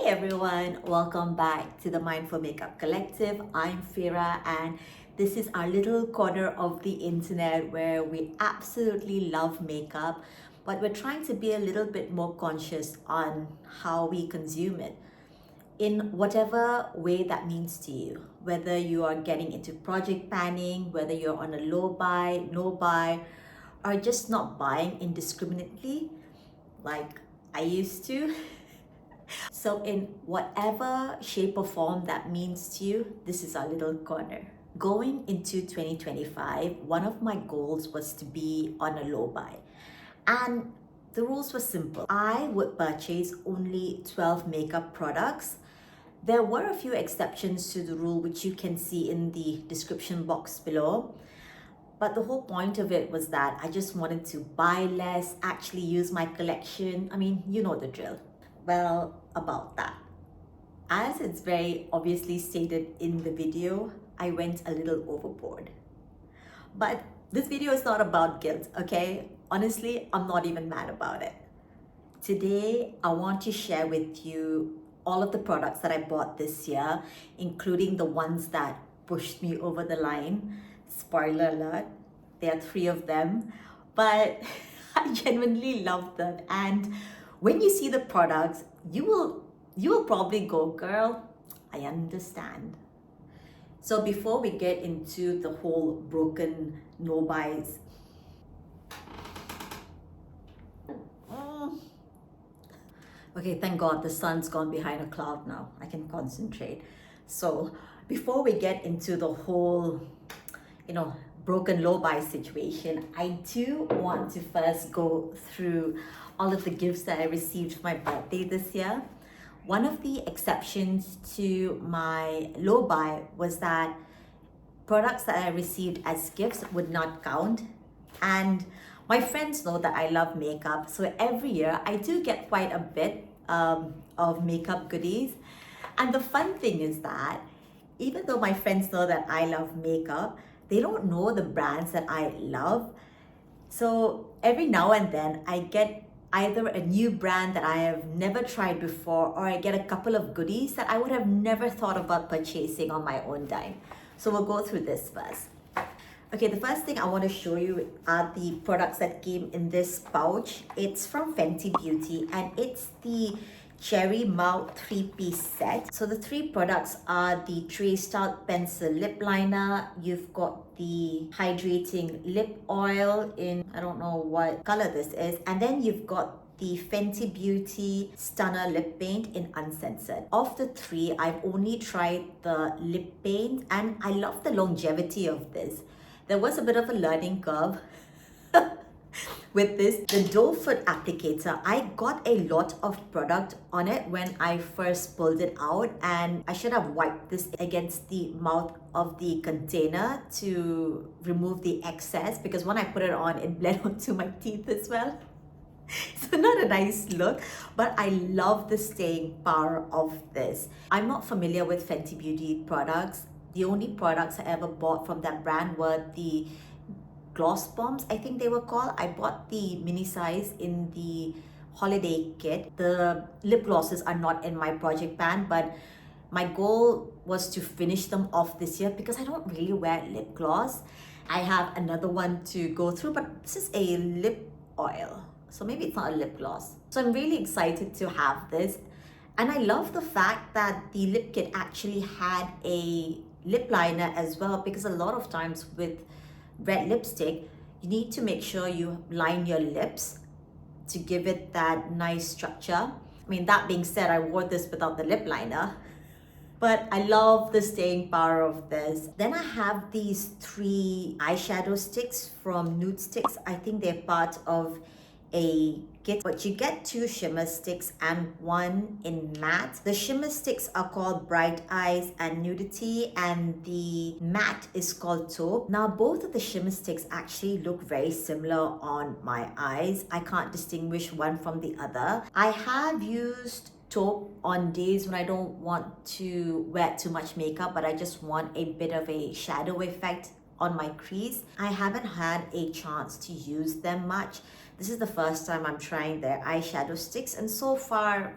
everyone, welcome back to the Mindful Makeup Collective. I'm Fira, and this is our little corner of the internet where we absolutely love makeup, but we're trying to be a little bit more conscious on how we consume it in whatever way that means to you. Whether you are getting into project planning, whether you're on a low buy, no buy, or just not buying indiscriminately like I used to. So, in whatever shape or form that means to you, this is our little corner. Going into 2025, one of my goals was to be on a low buy. And the rules were simple. I would purchase only 12 makeup products. There were a few exceptions to the rule, which you can see in the description box below. But the whole point of it was that I just wanted to buy less, actually use my collection. I mean, you know the drill. Well, about that. As it's very obviously stated in the video, I went a little overboard. But this video is not about guilt, okay? Honestly, I'm not even mad about it. Today, I want to share with you all of the products that I bought this year, including the ones that pushed me over the line. Spoiler alert, there are 3 of them, but I genuinely love them. And when you see the products, you will probably go, girl, I understand. So before we get into the whole broken no buys, okay, thank God the sun's gone behind a cloud now. I can concentrate. So before we get into the whole, broken low buy situation, I do want to first go through all of the gifts that I received for my birthday this year. One of the exceptions to my low buy was that products that I received as gifts would not count. And my friends know that I love makeup, so every year I do get quite a bit of makeup goodies. And the fun thing is that even though my friends know that I love makeup, they don't know the brands that I love. So every now and then I get either a new brand that I have never tried before, or I get a couple of goodies that I would have never thought about purchasing on my own dime. So we'll go through this first. Okay, the first thing I want to show you are the products that came in this pouch. It's from Fenty Beauty and it's the Cherry Mouth 3-piece set. So the 3 products are the Traced Out Pencil Lip Liner. You've got the Hydrating Lip Oil in, I don't know what color this is. And then you've got the Fenty Beauty Stunner Lip Paint in Uncensored. Of the 3, I've only tried the lip paint and I love the longevity of this. There was a bit of a learning curve with this. The doe foot applicator, I got a lot of product on it when I first pulled it out, and I should have wiped this against the mouth of the container to remove the excess, because when I put it on, it bled onto my teeth as well. So not a nice look, but I love the staying power of this. I'm not familiar with Fenty Beauty products. The only products I ever bought from that brand were the gloss bombs, I think they were called. I bought the mini size in the holiday kit. The lip glosses are not in my project pan, but my goal was to finish them off this year because I don't really wear lip gloss. I have another one to go through, but this is a lip oil, so maybe it's not a lip gloss. So I'm really excited to have this. And I love the fact that the lip kit actually had a lip liner as well, because a lot of times with red lipstick, you need to make sure you line your lips to give it that nice structure. I mean, that being said, I wore this without the lip liner, but I love the staying power of this. Then I have these 3 eyeshadow sticks from Nude Sticks. I think they're part of a kit, but you get 2 shimmer sticks and 1 in matte. The shimmer sticks are called Bright Eyes and Nudity, and the matte is called Taupe. Now both of the shimmer sticks actually look very similar on my eyes. I can't distinguish one from the other. I have used taupe on days when I don't want to wear too much makeup, but I just want a bit of a shadow effect on my crease. I haven't had a chance to use them much. This is the first time I'm trying their eyeshadow sticks, and so far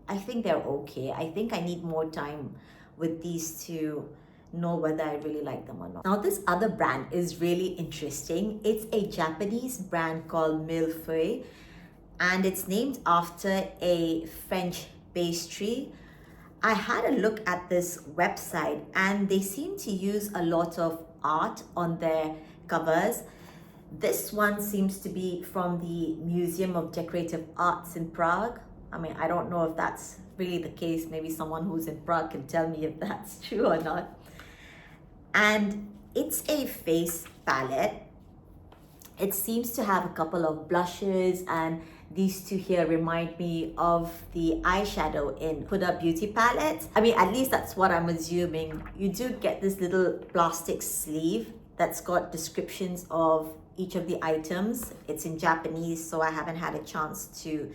I think they're okay. I think I need more time with these to know whether I really like them or not. Now, this other brand is really interesting. It's a Japanese brand called Millefeuille, and it's named after a French pastry. I had a look at this website and they seem to use a lot of art on their covers. This one seems to be from the Museum of Decorative Arts in Prague. I mean, I don't know if that's really the case. Maybe someone who's in Prague can tell me if that's true or not. And it's a face palette. It seems to have a couple of blushes, and these two here remind me of the eyeshadow in Huda Beauty palette. I mean, at least that's what I'm assuming. You do get this little plastic sleeve that's got descriptions of each of the items. It's in Japanese, so I haven't had a chance to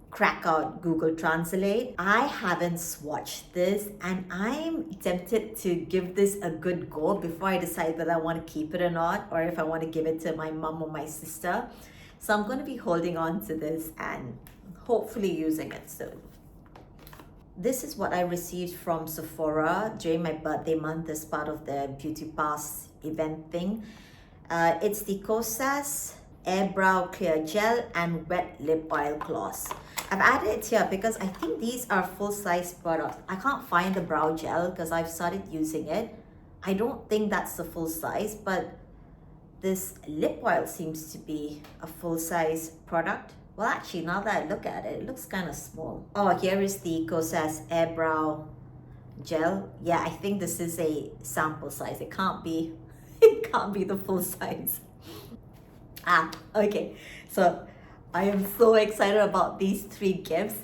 crack out Google Translate. I haven't swatched this and I'm tempted to give this a good go before I decide whether I want to keep it or not, or if I want to give it to my mom or my sister. So I'm going to be holding on to this and hopefully using it soon. This is what I received from Sephora during my birthday month as part of the Beauty Pass event thing. It's the Kosas Airbrow Clear Gel and Wet Lip Oil Gloss. I've added it here because I think these are full-size products. I can't find the brow gel because I've started using it. I don't think that's the full size, but this lip oil seems to be a full-size product. Well, actually, now that I look at it, it looks kind of small. Oh, here is the Kosas Airbrow Gel. Yeah, I think this is a sample size. It can't be, it can't be the full size. Okay. So I am so excited about these three gifts.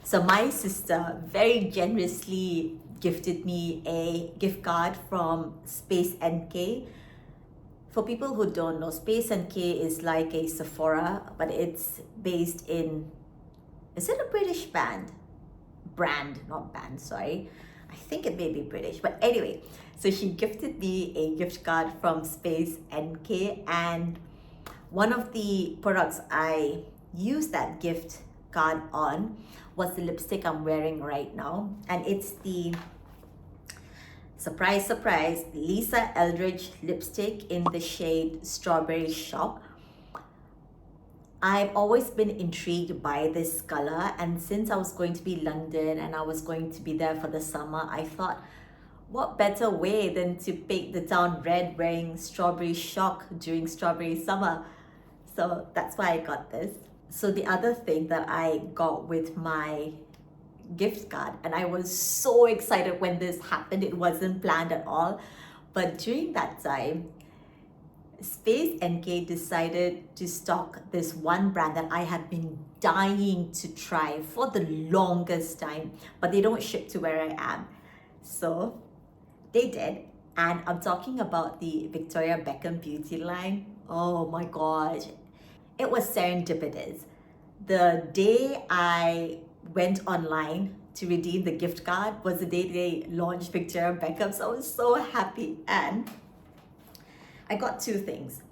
So my sister very generously gifted me a gift card from Space NK. For people who don't know, Space NK is like a Sephora, but it's based in, is it a British brand, not band, sorry. I think it may be British, but anyway, so she gifted me a gift card from Space NK, and one of the products I used that gift card on was the lipstick I'm wearing right now, and it's the surprise Lisa Eldridge lipstick in the shade Strawberry Shock. I've always been intrigued by this color, and since I was going to be in London and I was going to be there for the summer, I thought, what better way than to paint the town red wearing Strawberry Shock during Strawberry Summer? So that's why I got this. So the other thing that I got with my gift card, and I was so excited when this happened, it wasn't planned at all, but during that time, Space NK decided to stock this one brand that I have been dying to try for the longest time, but they don't ship to where I am. So they did, and I'm talking about the Victoria Beckham beauty line. Oh my gosh, it was serendipitous. The day I went online to redeem the gift card was the day they launched Victoria Beckham, so I was so happy. And I got two things.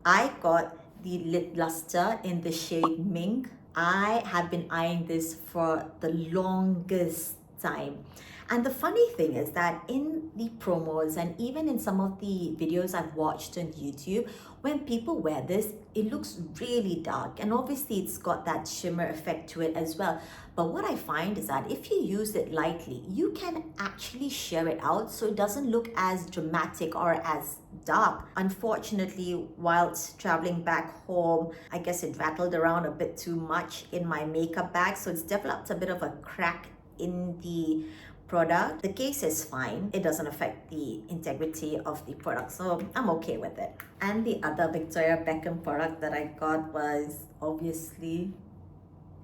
I got the lip luster in the shade Mink. I have been eyeing this for the longest time. And the funny thing is that in the promos and even in some of the videos I've watched on YouTube, when people wear this, it looks really dark. And obviously it's got that shimmer effect to it as well. But what I find is that if you use it lightly, you can actually sheer it out so it doesn't look as dramatic or as dark. Unfortunately, whilst traveling back home, I guess it rattled around a bit too much in my makeup bag. So it's developed a bit of a crack in the product. The case is fine. It doesn't affect the integrity of the product, so I'm okay with it. And the other Victoria Beckham product that I got was obviously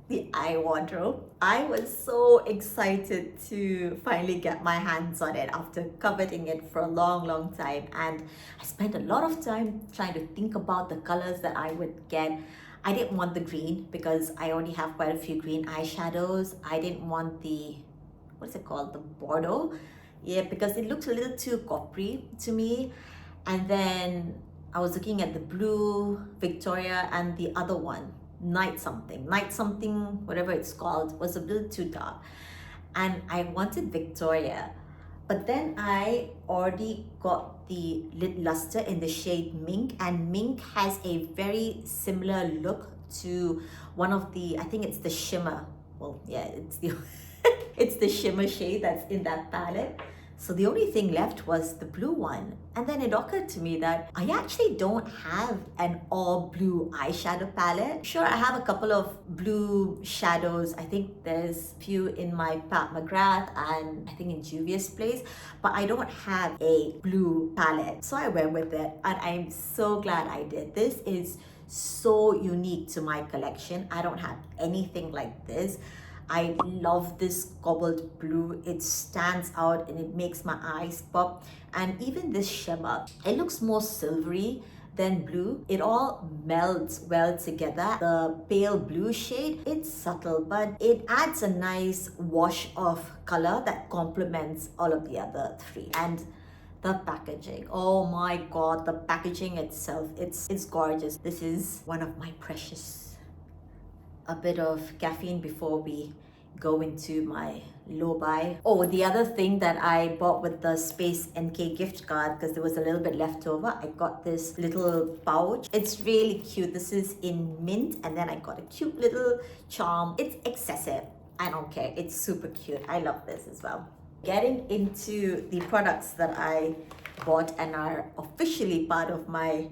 the eye wardrobe. I was so excited to finally get my hands on it after coveting it for a long time, and I spent a lot of time trying to think about the colors that I would get. I didn't want the green because I already have quite a few green eyeshadows. I didn't want the, what's it called, the Bordeaux, yeah, because it looks a little too coppery to me. And then I was looking at the blue Victoria and the other one, night something, whatever it's called, was a bit too dark. And I wanted Victoria. But then I already got the lid luster in the shade Mink, and Mink has a very similar look to one of the, I think it's the shimmer. Well, yeah, it's the it's the shimmer shade that's in that palette. So the only thing left was the blue one. And then it occurred to me that I actually don't have an all blue eyeshadow palette. Sure, I have a couple of blue shadows. I think there's a few in my Pat McGrath and I think in Juvia's Place, but I don't have a blue palette. So I went with it and I'm so glad I did. This is so unique to my collection. I don't have anything like this. I love this cobalt blue. It stands out and it makes my eyes pop. And even this shimmer, it looks more silvery than blue. It all melds well together. The pale blue shade, it's subtle, but it adds a nice wash of color that complements all of the other three. And the packaging, oh my god, the packaging itself, it's gorgeous. This is one of my precious. A bit of caffeine before we go into my low buy. Oh, the other thing that I bought with the Space NK gift card, because there was a little bit left over, I got this little pouch. It's really cute. This is in mint, and then I got a cute little charm. It's excessive. I don't care. It's super cute. I love this as well. Getting into the products that I bought and are officially part of my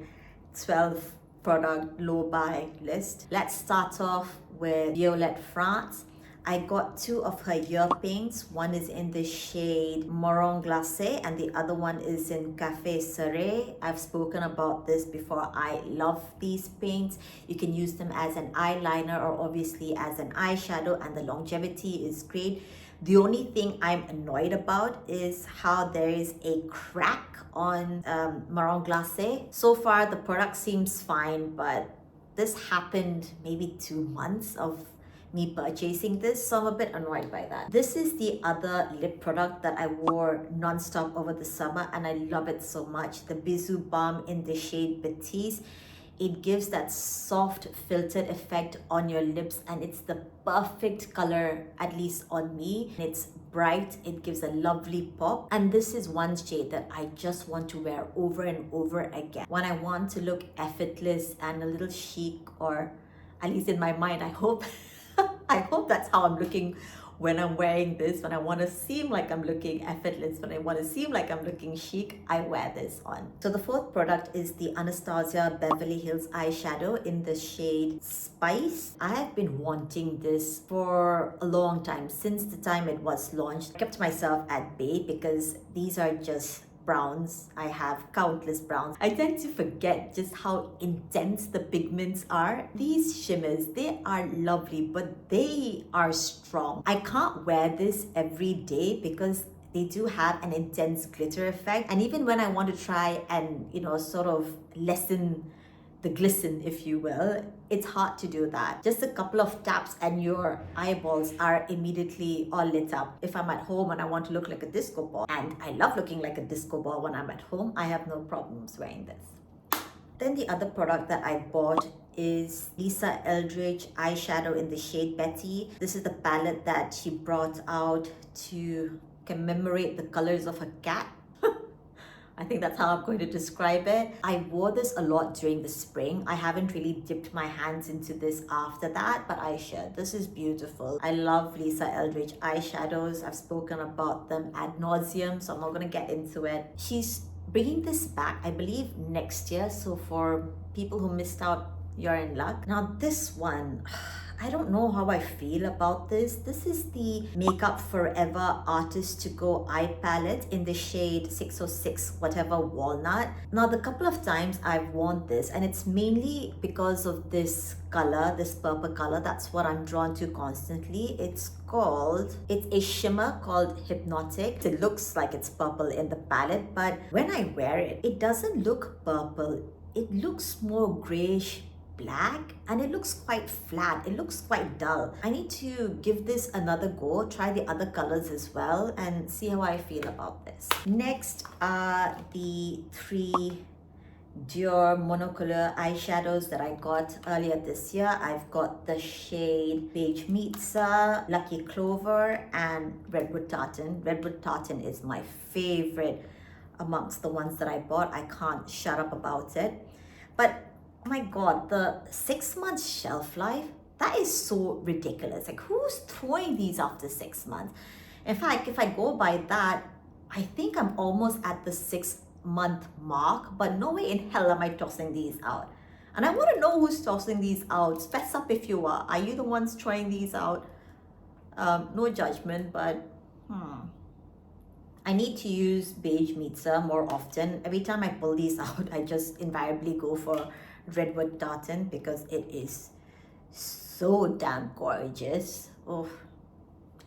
12 product low buy list. Let's start off with Violette France. I got two of her ear paints. One is in the shade Marron Glacé and the other one is in Café Serré. I've spoken about this before. I love these paints. You can use them as an eyeliner or obviously as an eyeshadow, and the longevity is great. The only thing I'm annoyed about is how there is a crack on Marron Glacé. So far the product seems fine, but this happened maybe 2 months of me purchasing this, so I'm a bit annoyed by that. This is the other lip product that I wore non-stop over the summer and I love it so much. The Bisou Balm in the shade Batiste. It gives that soft filtered effect on your lips and it's the perfect color, at least on me. It's bright, it gives a lovely pop, and this is one shade that I just want to wear over and over again when I want to look effortless and a little chic, or at least in my mind, I hope I hope that's how I'm looking when I'm wearing this. When I want to seem like I'm looking effortless, when I want to seem like I'm looking chic, I wear this on. So the fourth product is the Anastasia Beverly Hills eyeshadow in the shade Spice. I have been wanting this for a long time, since the time it was launched. I kept myself at bay because these are just browns. I have countless browns. I tend to forget just how intense the pigments are. These shimmers, they are lovely, but they are strong. I can't wear this every day because they do have an intense glitter effect. And even when I want to try and, sort of lessen the glisten, if you will, it's hard to do that. Just a couple of taps and your eyeballs are immediately all lit up. If I'm at home and I want to look like a disco ball, and I love looking like a disco ball when I'm at home, I have no problems wearing this. Then the other product that I bought is Lisa Eldridge eyeshadow in the shade Betty. This is the palette that she brought out to commemorate the colors of her cat. I think that's how I'm going to describe it. I wore this a lot during the spring. I haven't really dipped my hands into this after that, but I should. This is beautiful. I love Lisa Eldridge eyeshadows. I've spoken about them ad nauseum, so I'm not going to get into it. She's bringing this back, I believe, next year. So for people who missed out, you're in luck. Now this one, I don't know how I feel about this. This is the Makeup Forever Artist to Go eye palette in the shade 606 whatever walnut. Now the couple of times I've worn this, and it's mainly because of this color, this purple color. That's what I'm drawn to constantly. It's a shimmer called Hypnotic. It looks like it's purple in the palette, but when I wear it, it doesn't look purple. It looks more grayish black, and it looks quite flat. It looks quite dull. I need to give this another go, try the other colors as well, and see how I feel about this. Next are the three Dior monocolor eyeshadows that I got earlier this year. I've got the shade Beige Meetsa, Lucky Clover, and Redwood Tartan. Redwood Tartan is my favorite amongst the ones that I bought. I can't shut up about it. But oh my god, the 6 month shelf life, that is so ridiculous. Like, who's throwing these after 6 months? In fact, if I go by that, I think I'm almost at the 6 month mark, but no way in hell am I tossing these out. And I want to know who's tossing these out. Fess up if you are. Are you the ones trying these out? No judgment, but I need to use Beige Meetsa more often. Every time I pull these out, I just invariably go for Redwood Tartan because it is so damn gorgeous. Oh,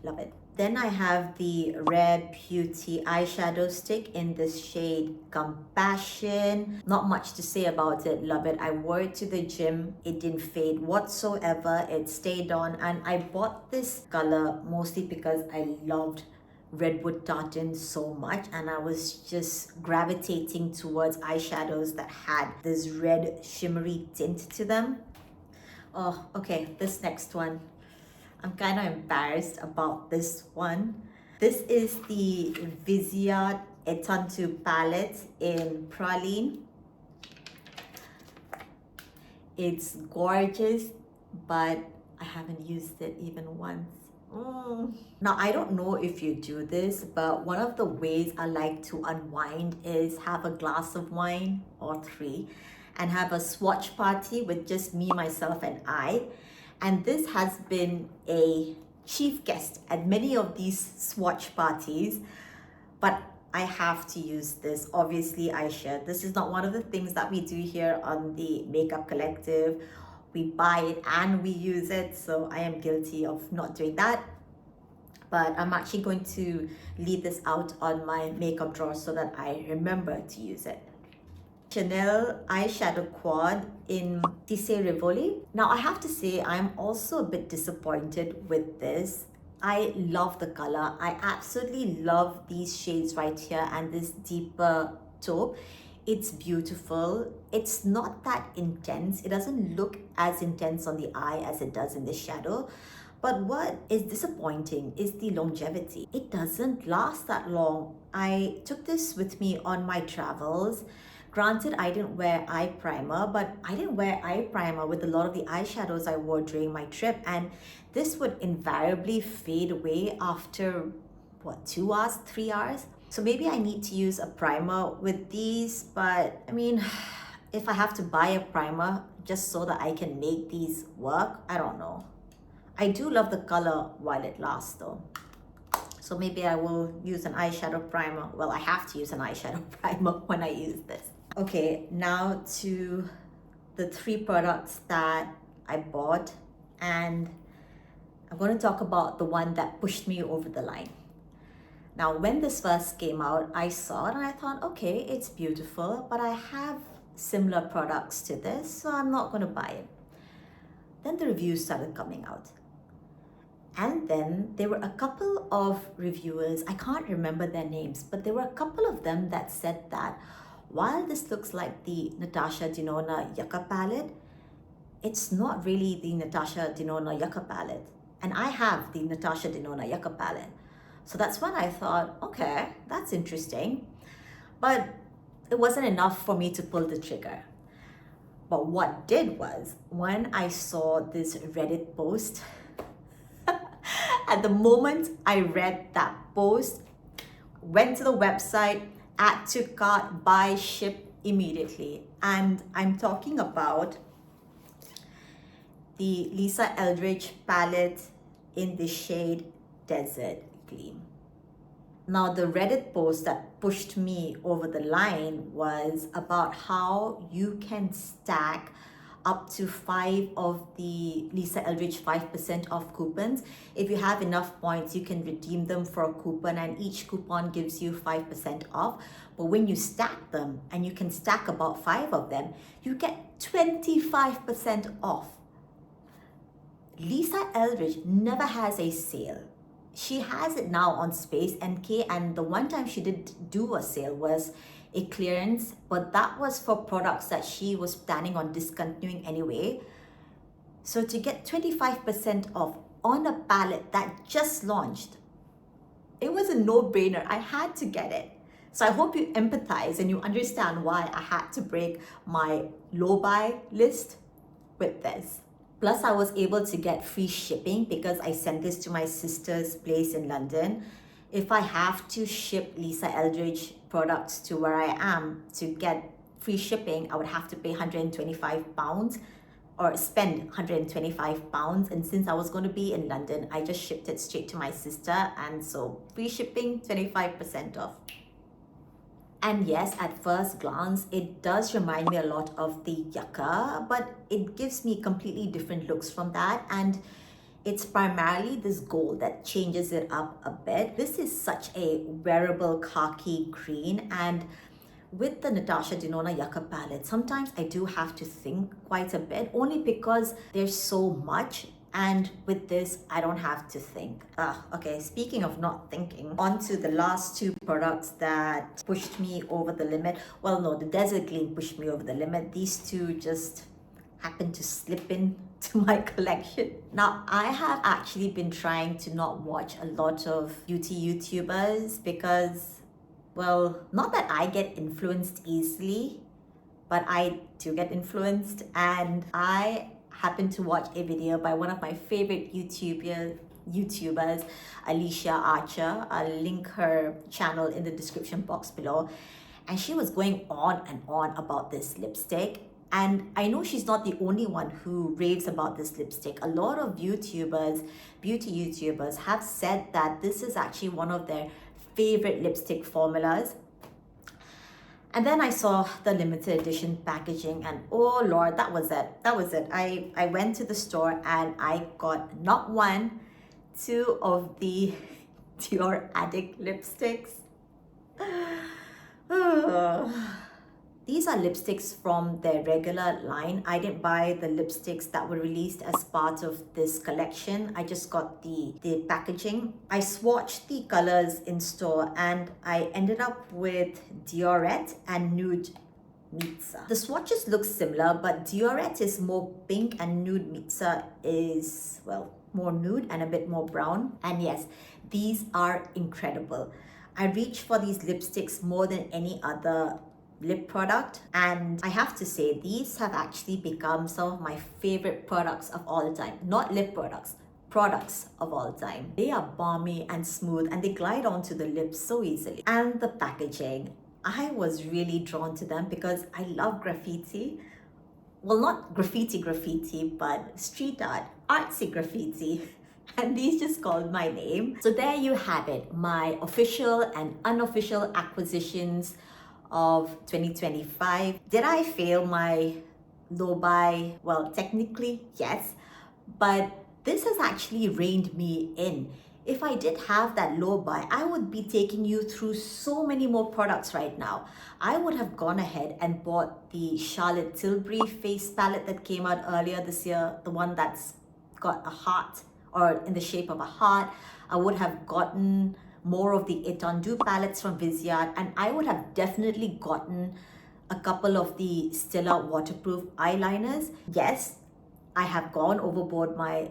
love it. Then I have the Red Beauty eyeshadow stick in this shade Compassion. Not much to say about it, love it. I wore it to the gym, it didn't fade whatsoever, it stayed on, and I bought this color mostly because I loved Redwood Tartan so much, and I was just gravitating towards eyeshadows that had this red shimmery tint to them. Oh, okay, this next one. I'm kind of embarrassed about this one. This is the Viziat Etantu palette in Praline. It's gorgeous, but I haven't used it even once. Now, I don't know if you do this, but one of the ways I like to unwind is have a glass of wine or three and have a swatch party with just me, myself, and I. And this has been a chief guest at many of these swatch parties, but I have to use this. Obviously, I should. This is not one of the things that we do here on the Makeup Collective. We buy it and we use it, so I am guilty of not doing that. But I'm actually going to leave this out on my makeup drawer so that I remember to use it. Chanel eyeshadow quad in Tissé Rivoli. Now I have to say I'm also a bit disappointed with this. I love the color. I absolutely love these shades right here and this deeper taupe. It's beautiful. It's not that intense. It doesn't look as intense on the eye as it does in the shadow. But what is disappointing is the longevity. It doesn't last that long. I took this with me on my travels. Granted, I didn't wear eye primer, but I didn't wear eye primer with a lot of the eyeshadows I wore during my trip, and this would invariably fade away after, what, 2 hours, 3 hours? So maybe I need to use a primer with these, but I mean, if I have to buy a primer just so that I can make these work, I don't know. I do love the color while it lasts though. So maybe I will use an eyeshadow primer. Well, I have to use an eyeshadow primer when I use this. Okay, now to the 3 products that I bought, and I'm going to talk about the one that pushed me over the line. Now, when this first came out, I saw it and I thought, okay, it's beautiful, but I have similar products to this, so I'm not going to buy it. Then the reviews started coming out. And then there were a couple of reviewers, I can't remember their names, but there were a couple of them that said that while this looks like the Natasha Denona Yucca palette, it's not really the Natasha Denona Yucca palette. And I have the Natasha Denona Yucca palette. So that's when I thought, okay, that's interesting. But it wasn't enough for me to pull the trigger. But what did was, when I saw this Reddit post, at the moment I read that post, went to the website, add to cart, buy, ship immediately. And I'm talking about the Lisa Eldridge palette in the shade Desert Gleam. Now, the Reddit post that pushed me over the line was about how you can stack up to 5 of the Lisa Eldridge 5% off coupons. If you have enough points, you can redeem them for a coupon, and each coupon gives you 5% off. But when you stack them, and you can stack about 5 of them, you get 25% off. Lisa Eldridge never has a sale. She has it now on Space NK, and the one time she did do a sale was a clearance, but that was for products that she was planning on discontinuing anyway. So to get 25% off on a palette that just launched, it was a no-brainer. I had to get it. So I hope you empathize and you understand why I had to break my low buy list with this. Plus, I was able to get free shipping because I sent this to my sister's place in London. If I have to ship Lisa Eldridge products to where I am to get free shipping, I would have to pay £125 or spend £125. And since I was going to be in London, I just shipped it straight to my sister. And so free shipping, 25% off. And yes, at first glance, it does remind me a lot of the yucca, but it gives me completely different looks from that. And it's primarily this gold that changes it up a bit. This is such a wearable khaki green, and with the Natasha Denona Yucca palette, sometimes I do have to think quite a bit, only because there's so much. And with this, I don't have to think. Okay, speaking of not thinking, on to the last two products that pushed me over the limit. Well, no, the Desert Gleam pushed me over the limit. These two just happened to slip in to my collection. Now, I have actually been trying to not watch a lot of beauty YouTubers because, well, not that I get influenced easily, but I do get influenced, and I happened to watch a video by one of my favorite YouTubers, Alicia Archer. I'll link her channel in the description box below. And she was going on and on about this lipstick. And I know she's not the only one who raves about this lipstick. A lot of YouTubers, beauty YouTubers, have said that this is actually one of their favorite lipstick formulas. And then I saw the limited edition packaging, and oh Lord, that was it. I went to the store and I got not one, two of the Dior Addict lipsticks. These are lipsticks from their regular line. I didn't buy the lipsticks that were released as part of this collection. I just got the packaging. I swatched the colors in store and I ended up with Diorette and Nude Mitza. The swatches look similar, but Diorette is more pink and Nude Mitza is, well, more nude and a bit more brown. And yes, these are incredible. I reach for these lipsticks more than any other lip product, and I have to say these have actually become some of my favorite products of all time. Not lip products, products of all time. They are balmy and smooth and they glide onto the lips so easily. And the packaging, I was really drawn to them because I love graffiti. Well, not graffiti, but street art, artsy graffiti. And these just called my name. So there you have it, my official and unofficial acquisitions of 2025. Did I fail my low buy? Well, technically, yes, but this has actually reined me in. If I did have that low buy, I would be taking you through so many more products right now. I would have gone ahead and bought the Charlotte Tilbury face palette that came out earlier this year, the one that's got a heart or in the shape of a heart. I would have gotten more of the Etendu palettes from Viseart, and I would have definitely gotten a couple of the Stila waterproof eyeliners. Yes, I have gone overboard my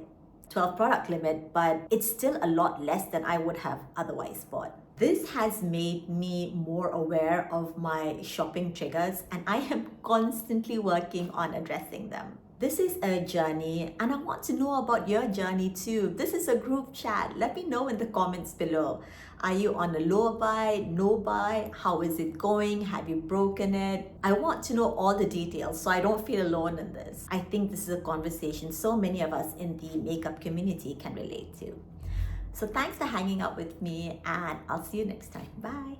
12 product limit, but it's still a lot less than I would have otherwise bought. This has made me more aware of my shopping triggers, and I am constantly working on addressing them. This is a journey, and I want to know about your journey too. This is a group chat. Let me know in the comments below. Are you on a low buy, no buy? How is it going? Have you broken it? I want to know all the details so I don't feel alone in this. I think this is a conversation so many of us in the makeup community can relate to. So thanks for hanging out with me, and I'll see you next time. Bye.